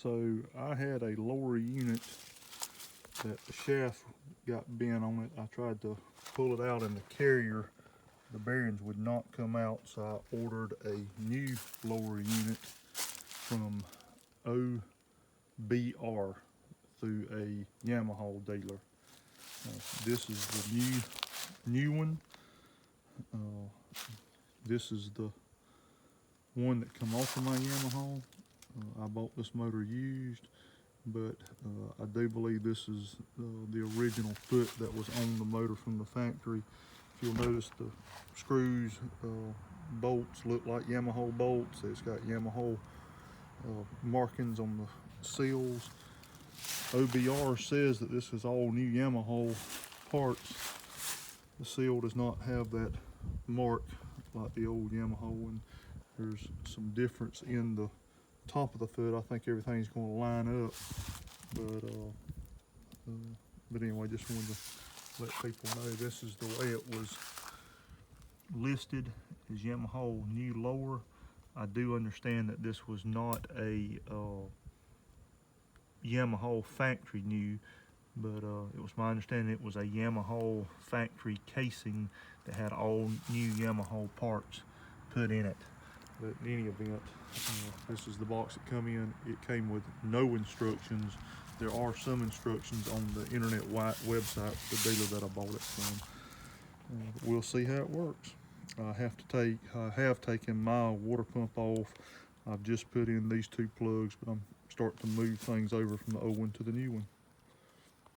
So I had a lower unit that the shaft got bent on it. I tried to pull it out in the carrier. The bearings would not come out, so I ordered a new lower unit from OBR through a Yamaha dealer. This is the new one. This is the one that come off of my Yamaha. I bought this motor used, but I do believe this is the original foot that was on the motor from the factory. If you'll notice, the screws, bolts look like Yamaha bolts. It's got Yamaha markings on the seals. OBR says that this is all new Yamaha parts. The seal does not have that mark like the old Yamaha one. There's some difference in the top of the foot. I think everything's going to line up, but anyway, just wanted to let people know this is the way it was listed as Yamaha new lower. I do understand that this was not a Yamaha factory new, but it was my understanding it was a Yamaha factory casing that had all new Yamaha parts put in it. But in any event, this is the box that come in. It came with no instructions. There are some instructions on the internet website for the dealer that I bought it from. We'll see how it works. I have taken my water pump off. I've just put in these two plugs, but I'm starting to move things over from the old one to the new one.